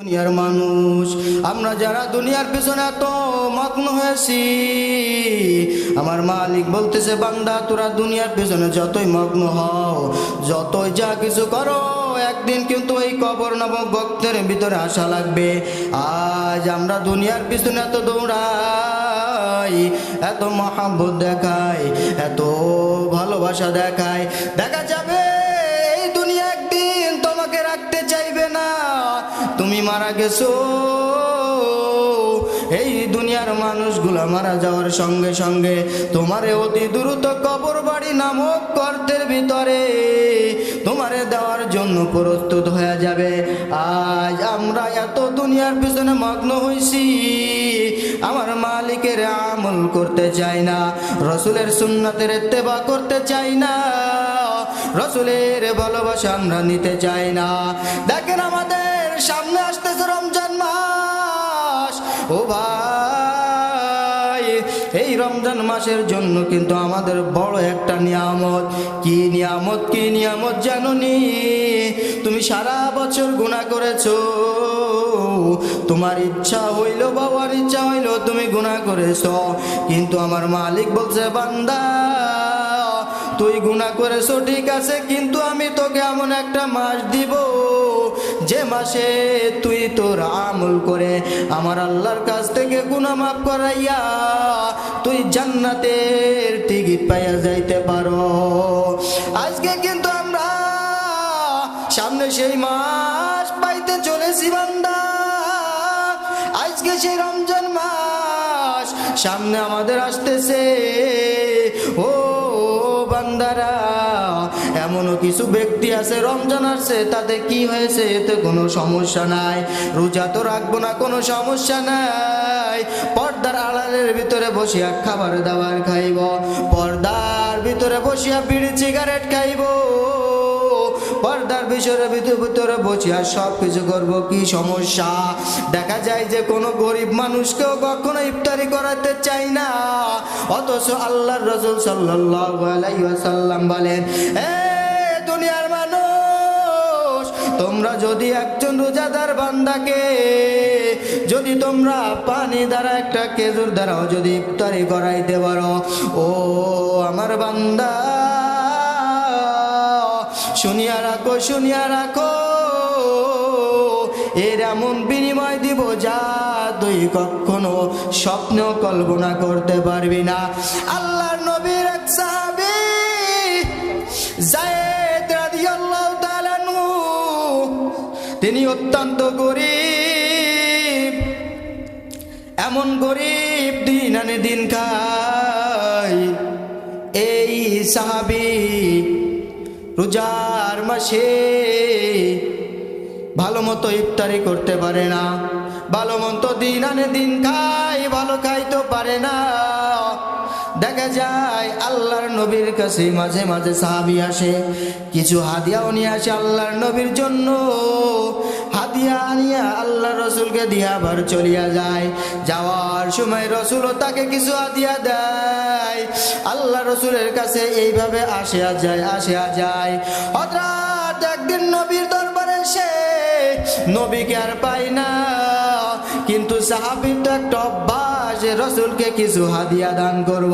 দুনিয়ার মানুষ আমরা যারা দুনিয়ার পিছনে এত মগ্ন হয়েছি, আমার মালিক বলতেছে, বান্দা তোরা দুনিয়ার পিছনে যতই মগ্ন হও, যতই যা কিছু করো, একদিন কিন্তু এই কবর নামক গর্তের ভিতরে আসা লাগবে। আজ আমরা দুনিয়ার পিছনে এত দৌড়াই, এত মহাব্বত দেখাই, এত ভালোবাসা দেখাই, দেখা যাবে এই দুনিয়া একদিন তোমাকে রাখতে চাইবে না। তুমি মারা গেছো, এই দুনিয়ার মানুষগুলা মারা যাওয়ার সঙ্গে সঙ্গে তোমারে অতি দ্রুত কবর বাড়ি নামক গর্তের ভিতরে তোমারে দেওয়ার জন্য প্রস্তুত হয়ে যাবে। আজ আমরা এত দুনিয়ার পিছনে মগ্ন হইছি, আমার মালিকের আমল করতে চাই না, রসুলের সুন্নাতের ইত্তেবা করতে চাই না, রসুলের ভালোবাসা আমরা নিতে চাই না। দেখেন আমাদের সামনে আসতেছে রমজান মাস, ও ভাই, এই রমজান মাসের জন্য কিন্তু আমাদের বড় একটা নিয়ামত। কি নিয়ামত, কি নিয়ামত জানোনি? তুমি সারা বছর গুনাহ করেছো, তোমার ইচ্ছা হইল, বাবার ইচ্ছা হইল, তুমি গুনাহ করেছো, কিন্তু আমার মালিক বলছে, বান্দা তুই গুনাহ করেছো ঠিক আছে, কিন্তু আমি তোকে এমন একটা মাস দিব যে মাসে তুই তোর আমল করে আমার আল্লাহর কাছ থেকে গুনাহ মাফ করাইয়া তুই জান্নাতের টিকিট পাইয়া যাইতে পারো। আজকে কিন্তু আমরা সামনে সেই মাস পাইতে চলেছি বান্দা, আজকে সেই রমজান মাস সামনে আমাদের আসতেছে। ও বান্দারা, এমনও কিছু ব্যক্তি আছে রমজান আসছে, তাতে কি হয়েছে, এতে কোনো সমস্যা নাই, রোজা তো রাখবো না, কোনো সমস্যা নাই, পর্দার আড়ালের ভিতরে বসিয়া খাবার দাবার খাইব, পর্দার ভিতরে বসিয়া বিড়ি সিগারেট খাইব, পর্দার ভিতরে বসিয়া সব কিছু করবো, কি সমস্যা? দেখা যায় যে কোনো গরিব মানুষকেও কখনো ইফতারি করাতে চাই না, অথচ আল্লাহর রাসূল সাল্লাল্লাহু আলাইহি ওয়াসাল্লাম বলেন, দুনিয়ার মানুষ, তোমরা যদি একজন রোজাদার বান্দাকে যদি তোমরা পানি দ্বারা, একটা খেজুর দ্বারাও যদি ইফতারি করাইতে পারো, ও আমার বান্দা, শুনিয়া রাখো, শুনিয়া রাখো, এর এমন বিনিময় দিব যা তুই কখনো স্বপ্ন কল্পনা করতে পারবি না। আল্লাহর নবীর এক সাহাবী যায়েদ রাদিয়াল্লাহু তাআলা আনহু, তিনি অত্যন্ত গরিব, এমন গরিব, দিন আনে দিন খায়। এই সাহাবী রোজার মাসে ভালো মতো ইফতারি করতে পারে না, ভালো মতো দিন আনে দিন খায়, ভালো খাইতে পারে না। দেখা যায় আল্লাহর নবীর কাছে মাঝে মাঝে সাহাবী আসে, কিছু হাদিয়াও নিয়ে আসে আল্লাহর নবীর জন্য, হাদিয়া আনিয়া আল্লাহ রসুলকে দিয়া আবার চলিয়া যায়। যাওয়ার সময় রসুলও তাকে কিছু হাদিয়া দেয়, আল্লাহ রসুলের কাছে এইভাবে আসিয়া যায়, আসিয়া যায়। হঠাৎ একদিন নবীর দরবারে এসে নবীকে আর পাই না, কিন্তু সাহাবীর তো একটা অভ্যাস, রসুলকে কিছু হাদিয়া দান করব।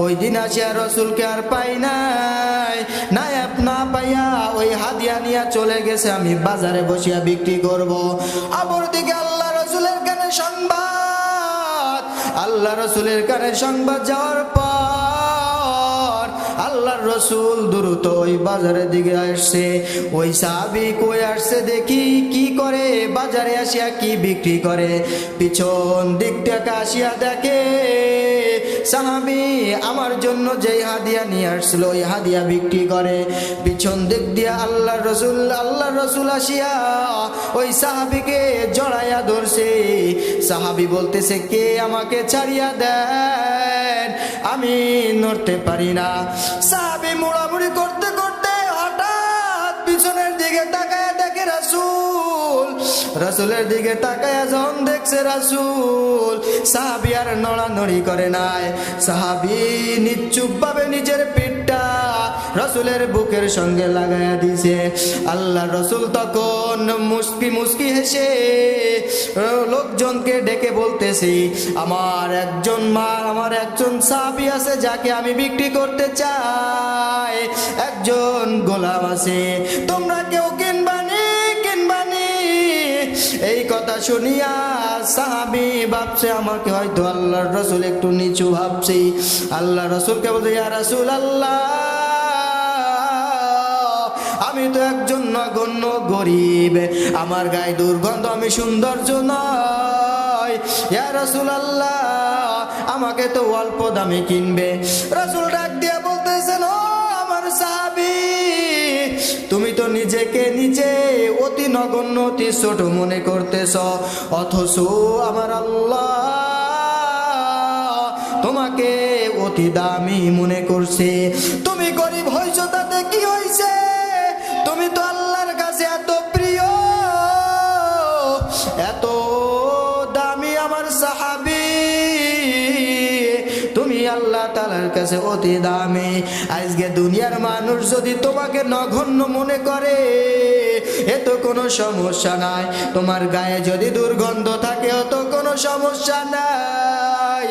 ওই দিন আসিয়া রসুলকে আর পাই নাই, না পাইয়া ওই হাদিয়া নিয়ে চলে গেছে, আমি বাজারে বসিয়া বিক্রি করব। অপরদিকে আল্লাহ রসুলের কানে সংবাদ, আল্লাহ রসুলের কানে সংবাদ যাওয়ার পর আল্লাহর রসুল দ্রুত ওই বাজারের দিকে আসছে। ওই সাহাবী কই আসছে দেখি, কি করে বাজারে আসিয়া কি বিক্রি করে, পিছন দিক থেকে আসিয়া দেখে সাহাবী আমার জন্য যেই হাদিয়া নিয়ে আসছিল ওই হাদিয়া বিক্রি করে। পিছন দিক দিয়া আল্লাহর রসুল আসিয়া ওই সাহাবীকে জড়াইয়া ধরছে। সাহাবী বলতেছে, কে আমাকে ছাড়িয়া দেন, আমি নড়তে পারি না। সাহাবী মুড়ামুড়ি করতে করতে হঠাৎ পিছনের দিকে তাকায় দেখে রাসূল, রাসূলের দিকে তাকায় যখন দেখছে রাসূল, সাহাবী আর নড়ানড়ি করে নাই। সাহাবী নিশ্চুপ ভাবে নিজের পিঠটা রাসূলের বুকের সঙ্গে লাগায়া দিছে। আল্লাহ রাসূল তখন মুস্কি মুস্কি হেসে লোকজনকে ডেকে বলতেছি, আমার একজন সাহাবী আছে যাকে আমি বিক্রি করতে চাই, একজন গোলাম আছে, তোমরা কেউ কিনবানি? এই কথা শুনিয়া সাহাবী ভাবছে আমাকে হয়তো আল্লাহর রাসূল একটু নিচু ভাবছি। আল্লাহ রাসূলকে বলছে, ইয়া রাসূলুল্লাহ, আমি তো একজন নগণ্য গরিব, আমার গায়ে দুর্গন্ধ, আমি সৌন্দর্য নয়, ইয়া রাসূলুল্লাহ আমাকে তো অল্প দামে কিনবে। রাসূল ডাক দিয়ে বলতেছেন, ও আমার সাহাবী, তুমি তো নিজেকে নিজে অতি নগণ্য, অতি ছোট মনে করতেছ, অথচ আমার আল্লাহ তোমাকে অতি দামি মনে করছে। তুমি গরিব হইছো তাতে কি হইছে? তুমি তো আল্লাহর কাছে এত প্রিয়, এত দামি আমার সাহাবী, তুমি আল্লাহ তাআলার কাছে অতি দামি। আজকে দুনিয়ার মানুষ যদি তোমাকে নগণ্য মনে করে, এ তো কোনো সমস্যা নাই, তোমার গায়ে যদি দুর্গন্ধ থাকে ও তো কোনো সমস্যা নাই,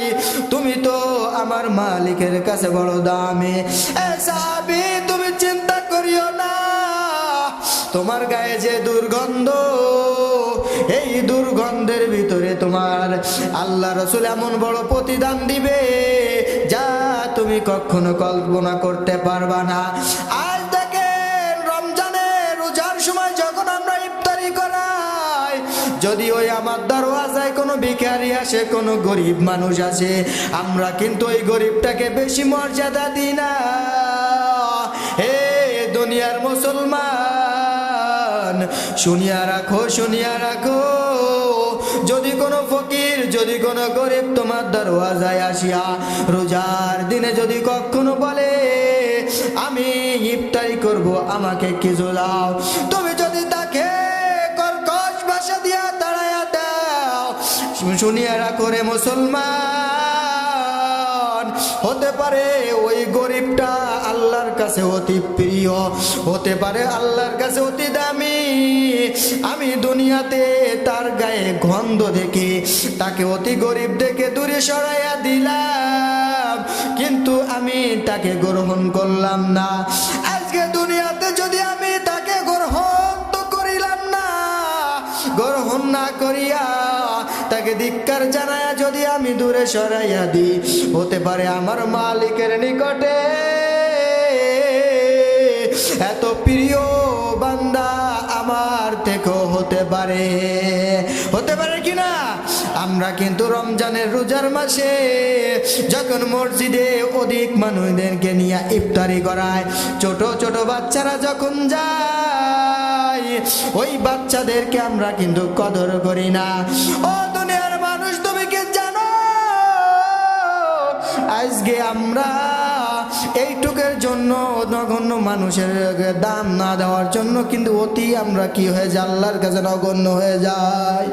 তুমি তো আমার মালিকের কাছে বড় দামি। এ সাহাবী, তুমি চিন্তা করিও না, তোমার গায়ে যে দুর্গন্ধ, এই দুর্গন্ধের ভিতরে তোমার আল্লাহ রাসূল এমন বড় প্রতিদান দিবে যা তুমি কখনো কল্পনা করতে পারবা না। আজ দেখেন, রমজানের রোজার সময় যখন আমরা ইফতারি করাই, যদি ওই আমার দরওয়াজায় কোনো ভিখারি আসে, কোনো গরিব মানুষ আসে, আমরা কিন্তু ওই গরিবটাকে বেশি মর্যাদা দিই না। হে দুনিয়ার মুসলমান, শুনিয়া রাখো, যদি কোনো ফকির, যদি কোনো গরিব তোমার দরওয়াজায় আসিয়া রোজার দিনে যদি কখনো বলে আমি ইফতারি করব, আমাকে কিছু দাও, তুমি যদি তাকে কর্কশ ভাষা দিয়া তাড়াইয়া দাও, শুনিয়া রাখো রে মুসলমান, হতে পারে ওই গরিবটা আল্লাহর কাছে অতি প্রিয়, হতে পারে আল্লাহর কাছে অতি দামি। আমি দুনিয়াতে তার গায়ে গন্ধ দেখে তাকে অতি গরিব দেখে দূরে সরাইয়া দিলাম, কিন্তু আমি তাকে গ্রহণ করলাম না। আজকে দুনিয়াতে যদি আমি তাকে গ্রহণ তো করিলাম না, গ্রহণ না করিয়া তাকে ধিক্কার জানায়া যদি আমি দূরে সরাইয়া দিই, হতে পারে আমার মালিকের নিকটে এত প্রিয় বান্দা আমার থেকেও হতে পারে কিনা। আমরা কিন্তু রমজানের রোজার মাসে যখন মসজিদে অধিক মানুষদেরকে নিয়ে ইফতারি করায়, ছোট ছোট বাচ্চারা যখন যায়, ওই বাচ্চাদেরকে আমরা কিন্তু কদর করি না। ও দুনিয়ার মানুষ, তুমি কি জানো, আজকে আমরা এইটুকের জন্য নগণ্য মানুষের দাম না দেওয়ার জন্য কিন্তু অতি আমরা কি হয়ে যায়, আল্লাহর কাছে নগণ্য হয়ে যায়।